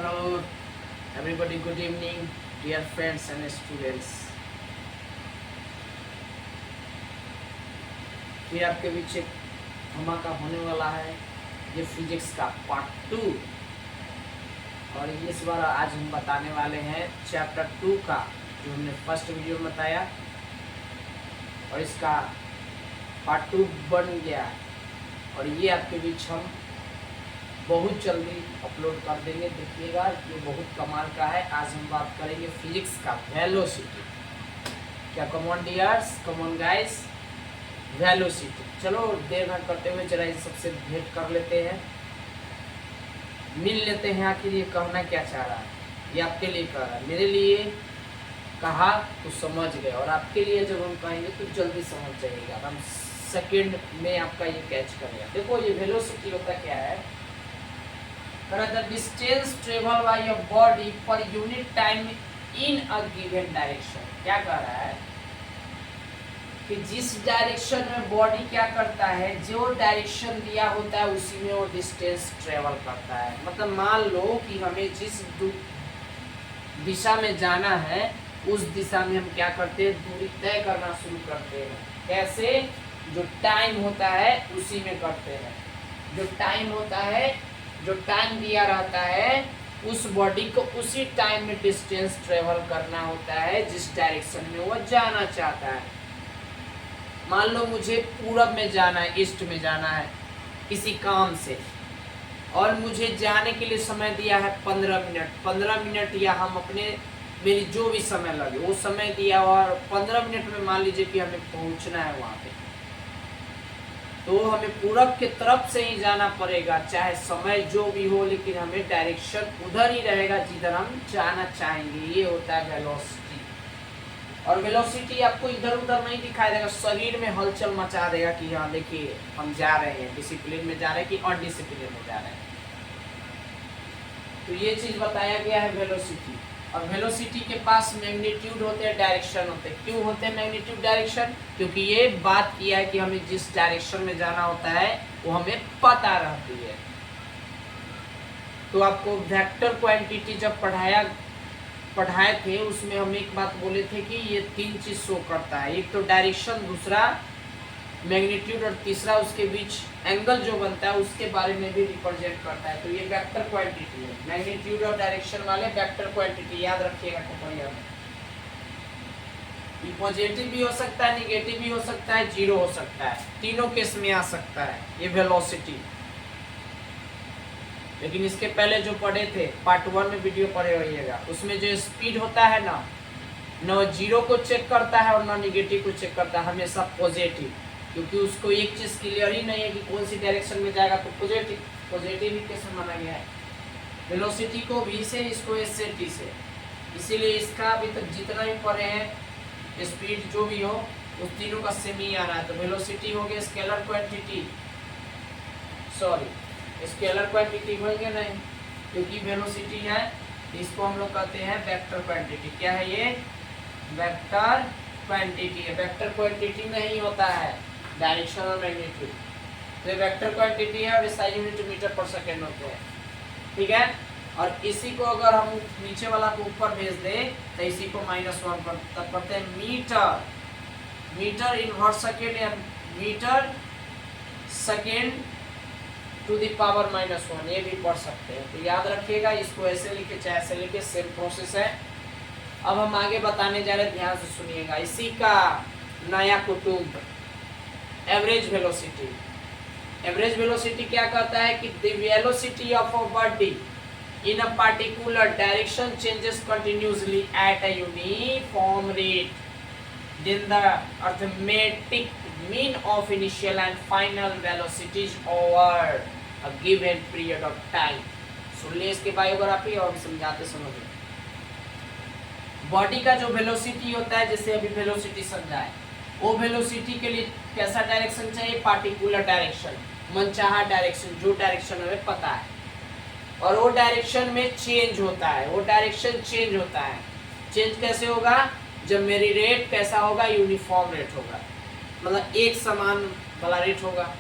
Hello, everybody. Good evening, dear friends and students. फिर आपके बीच एक धमाका होने वाला है, ये फिजिक्स का पार्ट 2। और इस बार आज हम बताने वाले हैं चैप्टर 2 का, जो हमने फर्स्ट वीडियो में बताया, और इसका पार्ट 2 बन गया। और ये आपके बीच हम बहुत जल्दी अपलोड कर देंगे। देखिएगा, ये बहुत कमाल का है। आज हम बात करेंगे फिजिक्स का वेलोसिटी। क्या come on dears, come on guys, velocity. चलो देर न करते हुए जरा इस सबसे भेंट कर लेते हैं, मिल लेते हैं। आखिर ये कहना क्या चाह रहा है, ये आपके लिए कह रहा है, मेरे लिए कहा तो समझ गए, और आपके लिए जब हम कहेंगे तो जल्दी समझ जाइएगा। हम सेकंड में आपका ये कैच करेगा। देखो, ये वेलोसिटी होता क्या है, the distance travel by a body per unit time in a given direction। क्या कह रहा है कि जिस डायरेक्शन में बॉडी क्या करता है, जो डायरेक्शन दिया होता है उसी में वो डिस्टेंस ट्रेवल करता है। मतलब मान लो कि हमें जिस दिशा में जाना है उस दिशा में हम क्या करते हैं, दूरी तय करना शुरू करते हैं। कैसे? जो टाइम होता है उसी में करते हैं। जो टाइम होता है, जो टाइम दिया रहता है, उस बॉडी को उसी टाइम में डिस्टेंस ट्रेवल करना होता है जिस डायरेक्शन में वो जाना चाहता है। मान लो मुझे पूरब में जाना है, ईस्ट में जाना है किसी काम से, और मुझे जाने के लिए समय दिया है 15 मिनट। 15 मिनट या हम अपने मेरी जो भी समय लगे वो समय दिया, और 15 मिनट में मान लीजिए कि हमें पहुंचना है वहाँ पे, तो हमें पूरब के तरफ से ही जाना पड़ेगा, चाहे समय जो भी हो, लेकिन हमें डायरेक्शन उधर ही रहेगा जिधर हम जाना चाहेंगे। ये होता है वेलोसिटी। और वेलोसिटी आपको इधर उधर नहीं दिखाई देगा, शरीर में हलचल मचा देगा कि हाँ देखिए हम जा रहे हैं, डिसिप्लिन में जा रहे हैं कि अनडिसिप्लिन में जा रहे हैं। तो ये चीज बताया गया है वेलोसिटी। और वेलोसिटी के पास मैग्नीट्यूड होते हैं, डायरेक्शन होते हैं। क्यों होते हैं मैग्नीट्यूड, डायरेक्शन? क्योंकि ये बात किया है कि हमें जिस डायरेक्शन में जाना होता है वो हमें पता रहती है। तो आपको वेक्टर क्वांटिटी जब पढ़ाए थे, उसमें हम एक बात बोले थे कि ये 3 चीज शो करता है। एक तो डायरेक्शन, दूसरा मैग्नीट्यूड, और तीसरा उसके बीच एंगल जो बनता है उसके बारे में भी रिप्रेजेंट करता है। तो ये वेक्टर क्वांटिटी है। मैग्नीट्यूड और डायरेक्शन वाले वेक्टर क्वांटिटी याद रखिएगा। टोपरिया में ये पॉजिटिव भी हो सकता है, निगेटिव भी हो सकता है, जीरो हो सकता है, तीनों केस में आ सकता है ये वेलोसिटी। लेकिन इसके पहले जो पढ़े थे, पार्ट 1 में वीडियो पढ़े होइएगा, उसमें जो स्पीड होता है ना, न जीरो को चेक करता है और न निगेटिव को चेक करता है, हमेशा पॉजिटिव। क्योंकि उसको एक चीज क्लियर ही नहीं है कि कौन सी डायरेक्शन में जाएगा, तो पॉजिटिव ही कैसे माना गया है। वेलोसिटी को v से, इसको s से t से, इसीलिए इसका अभी तक जितना भी पढ़े हैं स्पीड जो भी हो, उस तीनों का सेम ही आ रहा है। तो वेलोसिटी हो गया स्केलर क्वांटिटी, स्केलर क्वांटिटी होंगे नहीं, क्योंकि वेलोसिटी है, इसको हम लोग कहते हैं वेक्टर क्वांटिटी। क्या है ये? वेक्टर क्वांटिटी है। वेक्टर क्वांटिटी नहीं होता है डायरेक्शन और मैग्नीट्यूड, तो वेक्टर क्वांटिटी है, और इसका यूनिट मीटर पर सेकेंड होते हैं। ठीक है। और इसी को अगर हम नीचे वाला को ऊपर भेज दें तो इसी को -1 पर तब करते हैं मीटर इनवर्स सेकेंड, या metre second to the power -1, ये भी पढ़ सकते हैं। तो याद रखिएगा, इसको ऐसे लिखे चाहे ऐसे लिखे, सेम प्रोसेस है। अब हम आगे बताने जा रहे हैं, ध्यान से सुनिएगा। इसी का नया कुतुब एवरेज वेलोसिटी। एवरेज वेलोसिटी क्या कहता है कि the velocity of a body in a particular direction changes continuously at a uniform rate, then the arithmetic mean of initial and final velocities over a given period of time. सुन लिए इसके biography और समझाते समझो। Body का जो velocity होता है, जैसे अभी वेलोसिटी समझाए, वो वेलोसिटी के लिए कैसा डायरेक्शन चाहिए? पार्टिकुलर डायरेक्शन, मनचाहा डायरेक्शन, जो डायरेक्शन हमें पता है, और वो डायरेक्शन में चेंज होता है, वो डायरेक्शन चेंज होता है। चेंज कैसे होगा? जब मेरी रेट कैसा होगा? यूनिफॉर्म रेट होगा, मतलब एक समान वाला रेट होगा।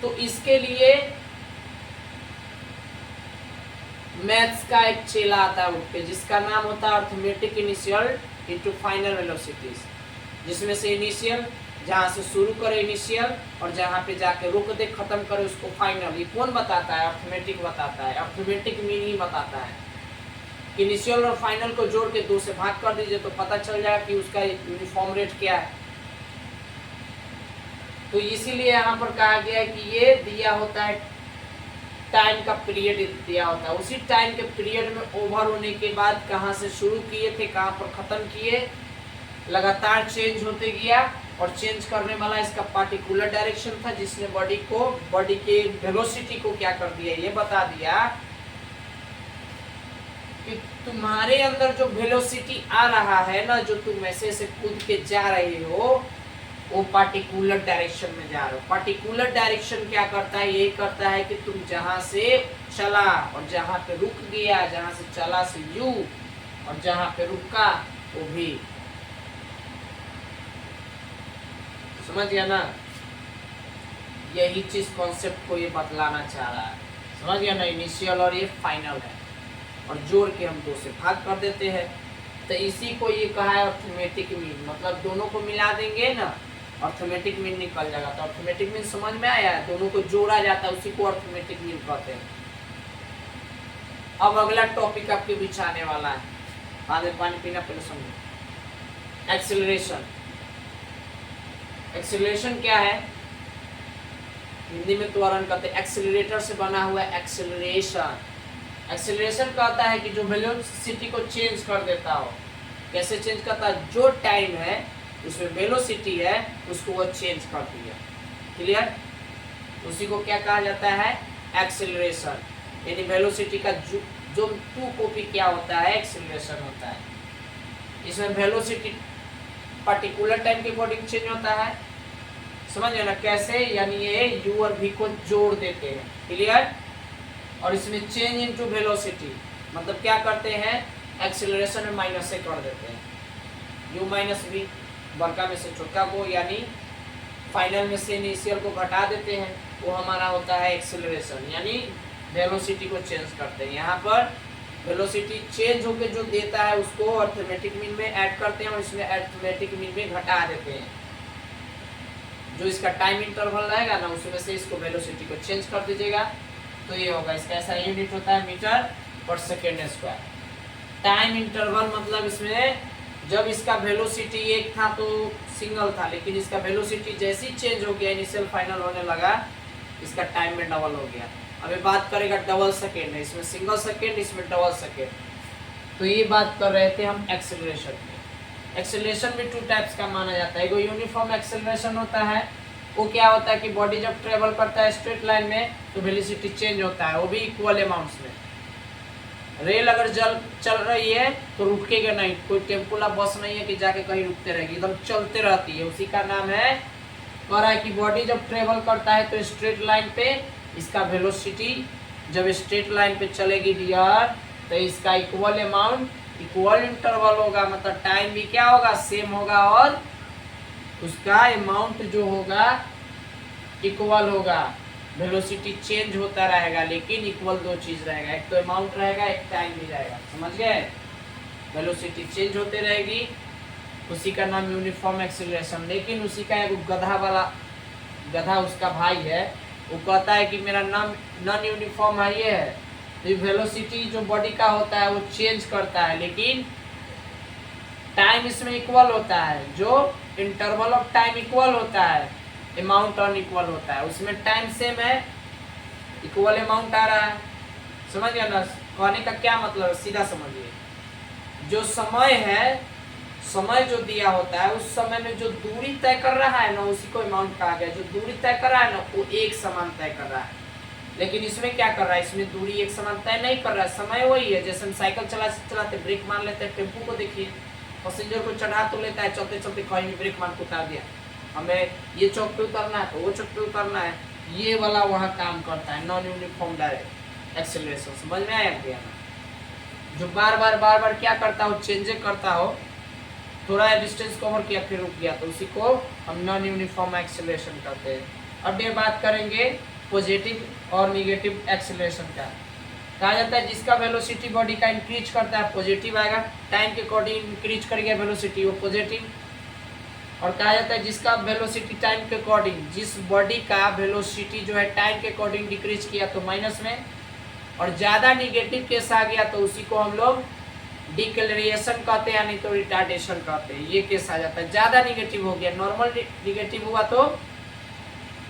तो इसके लिए मैथ्स का एक चेला आता है उठ पे, जिसका नाम होता है arithmetic initial into final velocities, जिसमें से इनिशियल जहाँ से शुरू करे इनिशियल और जहाँ पे जाके रोक दे खत्म करे उसको फाइनल। ये कौन बताता है? अर्थमेटिक बताता है, अर्थमेटिक मीनिंग बताता है। इनिशियल और फाइनल को जोड़ के 2 से भाग कर दीजिए तो पता चल जाएगा कि उसका यूनिफॉर्म रेट क्या है। तो इसीलिए यहाँ पर कहा गया है कि ये दिया होता है टाइम का पीरियड दिया होता है, उसी टाइम के पीरियड में ओवर होने के बाद कहाँ से शुरू किए थे कहाँ पर खत्म किए, लगातार चेंज होते गया और चेंज करने वाला इसका पार्टिकुलर डायरेक्शन था, जिसने बॉडी के वेलोसिटी को क्या कर दिया, ये बता दिया कि तुम्हारे अंदर जो वेलोसिटी आ रहा है ना, जो तुम ऐसे से कूद के जा रहे हो, वो पार्टिकुलर डायरेक्शन में जा रहे हो। पार्टिकुलर डायरेक्शन क्या करता है? ये करता है कि तुम जहां से चला और जहां पे रुक गया, जहां से चला से यू और जहां पे रुका वो भी, समझ गया ना? यही चीज कॉन्सेप्ट को ये बतलाना चाह रहा है, समझ गया ना? इनिशियल और ये फाइनल है और जोड़ के हम 2 से भाग कर देते हैं, तो इसी को ये कहा है अर्थमेटिक मीन। मतलब दोनों को मिला देंगे ना, अर्थमेटिक मीन निकल जाएगा। तो अर्थमेटिक मीन समझ में आया? दोनों को जोड़ा जाता है, उसी को अर्थमेटिक मीन कहते हैं। अब अगला टॉपिक आपके बीच आने वाला है, बाद में पानी पीना, पहले समझो। एक्सेलरेशन। एक्सेलरेशन क्या है? हिंदी में त्वरण कहते हैं, एक्सेलरेटर से बना हुआ एक्सेलरेशन। एक्सेलरेशन कहता है कि जो वेलोसिटी को चेंज कर देता हो। कैसे चेंज करता है? जो टाइम है उसमें वेलोसिटी है उसको वो चेंज कर दिया। क्लियर? उसी को क्या कहा जाता है? एक्सेलरेशन। यानी वेलोसिटी का जो 2 कॉपी क्या होता है? एक्सेलरेशन होता है। इसमें वेलोसिटी पर्टिकुलर टाइम के अकॉर्डिंग चेंज होता है, समझ गए ना? कैसे? यानी ये u और v को जोड़ देते हैं। क्लियर? और इसमें चेंज इनटू वेलोसिटी मतलब क्या करते हैं? एक्सेलरेशन में माइनस से कर देते हैं, u माइनस v, बड़का में से छोटा को, यानी फाइनल में से इनिशियल को घटा देते हैं, वो हमारा होता है एक्सेलरेशन। यानी वेलोसिटी को चेंज करते हैं। यहाँ पर वेलोसिटी चेंज होकर जो देता है उसको अर्थमेटिक मीन में ऐड करते हैं और इसमें अर्थमेटिक मीन में घटा देते हैं। जो इसका टाइम इंटरवल रहेगा ना, उसमें से इसको वेलोसिटी को चेंज कर दीजिएगा तो ये होगा। इसका ऐसा यूनिट होता है मीटर पर सेकेंड स्क्वायर। टाइम इंटरवल मतलब इसमें जब इसका वेलोसिटी 1 था तो सिंगल था, लेकिन इसका वेलोसिटी जैसे ही चेंज हो गया, इनिशियल फाइनल होने लगा, इसका टाइम में डबल हो गया। अभी बात करेगा डबल सेकेंड है, इसमें सिंगल सेकेंड, इसमें डबल सेकेंड। तो ये बात कर रहे थे हम एक्सेलरेशन में। एक्सेलरेशन भी 2 टाइप्स का माना जाता है। एक यूनिफॉर्म एक्सेलरेशन होता है, वो क्या होता है कि बॉडी जब ट्रेवल करता है स्ट्रेट लाइन में तो वेलोसिटी चेंज होता है, वो भी इक्वल अमाउंट्स में। रेल अगर चल रही है तो रुकेगा नहीं, कोई टेम्पोला बस नहीं है कि जाके कहीं रुकते रहेगी, एकदम चलते रहती है, उसी का नाम है। कह रहा है कि बॉडी जब ट्रेवल करता है तो स्ट्रेट लाइन पे इसका वेलोसिटी जब स्ट्रेट लाइन पे चलेगी डियर तो इसका इक्वल अमाउंट, इक्वल इंटरवल होगा, मतलब टाइम भी क्या होगा? सेम होगा और उसका अमाउंट जो होगा इक्वल होगा। वेलोसिटी चेंज होता रहेगा लेकिन इक्वल 2 चीज रहेगा, एक तो अमाउंट रहेगा, एक टाइम भी रहेगा, समझ गए? वेलोसिटी चेंज होते रहेगी, उसी का नाम यूनिफॉर्म एक्सेलरेशन। लेकिन उसी का एक गधा उसका भाई है, वो कहता है कि मेरा नाम नॉन यूनिफॉर्म है, ये है। तो वेलोसिटी जो बॉडी का होता है वो चेंज करता है, लेकिन टाइम इसमें इक्वल होता है। जो इंटरवल ऑफ टाइम इक्वल होता है, अमाउंट अनइक्वल होता है। उसमें टाइम सेम है, इक्वल अमाउंट आ रहा है, समझ गया ना? कहने का क्या मतलब है, सीधा समझिए। जो समय है, समय जो दिया होता है उस समय में जो दूरी तय कर रहा है ना, उसी को अमाउंट कहा गया। जो दूरी तय कर रहा है ना वो एक समान तय कर रहा है, लेकिन इसमें क्या कर रहा है? इसमें दूरी एक समान तय नहीं कर रहा है, समय वही है। जैसे हम साइकिल चलाते ब्रेक मार लेते हैं, टेम्पो को देखिए, पैसेंजर को चढ़ा तो लेता है, चलते चलते कहीं भी ब्रेक मार को उतार दिया, हमें ये चौक पे उतरना है तो वो चौक पे उतरना है, ये वाला वहाँ काम करता है। नॉन यूनिफॉर्म डायरेक्ट एक्सेलरेशन, समझ में आया गया ना? जो बार बार क्या करता हो? चेंजे करता हो, थोड़ा डिस्टेंस कवर किया फिर रुक गया, तो उसी को हम नॉन यूनिफॉर्म एक्सेलरेशन कहते हैं। अब ये बात करेंगे पॉजिटिव और निगेटिव एक्सेलरेशन का। कहा जाता है जिसका वेलोसिटी बॉडी का इंक्रीज करता है पॉजिटिव आएगा, टाइम के अकॉर्डिंग इंक्रीज करेगा वेलोसिटी वो पॉजिटिव। और कहा जाता है जिसका वेलोसिटी टाइम के अकॉर्डिंग, जिस बॉडी का वेलोसिटी जो है टाइम के अकॉर्डिंग डिक्रीज किया तो माइनस में, और ज़्यादा निगेटिव केस आ गया तो उसी को हम लोग डिक्लेरेशन कहते हैं यानी तो रिटार्डेशन कहते हैं। ये केस आ जाता है ज़्यादा निगेटिव हो गया, नॉर्मल निगेटिव हुआ तो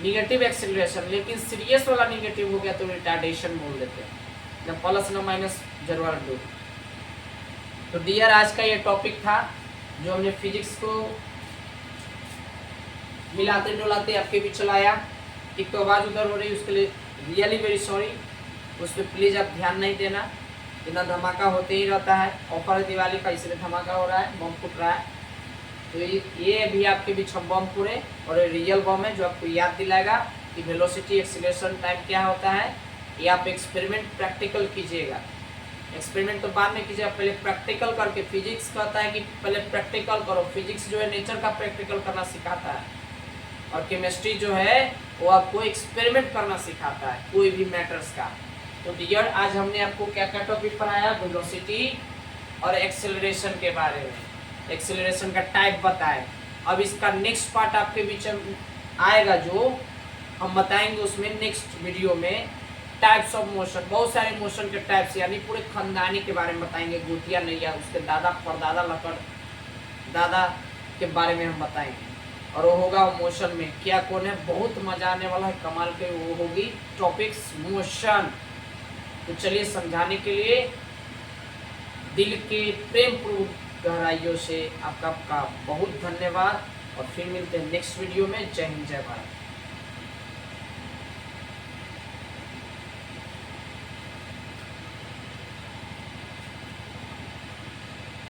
निगेटिव एक्सेलरेशन, लेकिन सीरियस वाला निगेटिव हो गया तो रिटार्डेशन बोल देते हैं, न प्लस न माइनस जरूर दो। तो डियर आज का ये टॉपिक था जो हमने फिजिक्स को मिलाते डुलाते आपके बीच चलाया। एक तो आवाज़ उधर हो रही है उसके लिए रियली वेरी सॉरी, उस पर प्लीज़ आप ध्यान नहीं देना, इतना धमाका होते ही रहता है, ऑफर दिवाली का इसलिए धमाका हो रहा है, बम फूट रहा है। तो ये भी आपके बीच हम बम पूरे और रियल बम है जो आपको याद दिलाएगा कि वेलोसिटी एक्सीलरेशन टाइम क्या होता है। ये आप एक्सपेरिमेंट प्रैक्टिकल कीजिएगा, एक्सपेरिमेंट तो बाद में कीजिएगा, पहले प्रैक्टिकल करके। फिजिक्स कहता है कि पहले प्रैक्टिकल करो, फिजिक्स जो है नेचर का प्रैक्टिकल करना सिखाता है, और केमिस्ट्री जो है वो आपको एक्सपेरिमेंट करना सिखाता है कोई भी मैटर्स का। तो डियर आज हमने आपको क्या क्या टॉपिक पढ़ाया, वेलोसिटी और एक्सेलरेशन के बारे में, एक्सेलरेशन का टाइप बताए। अब इसका नेक्स्ट पार्ट आपके बीच आएगा जो हम बताएंगे उसमें नेक्स्ट वीडियो में, टाइप्स ऑफ मोशन, बहुत सारे मोशन के टाइप्स यानी पूरे खानदानी के बारे में बताएंगे, गोतिया नैया उसके दादा परदादा लकड़ दादा के बारे में हम बताएंगे, और वो होगा मोशन में क्या कौन है, बहुत मजा आने वाला है, कमाल के वो होगी टॉपिक्स मोशन। तो चलिए समझाने के लिए दिल के प्रेम पूर्वक गहराइयों से आपका बहुत धन्यवाद, और फिर मिलते हैं नेक्स्ट वीडियो में। जय हिंद जय भारत।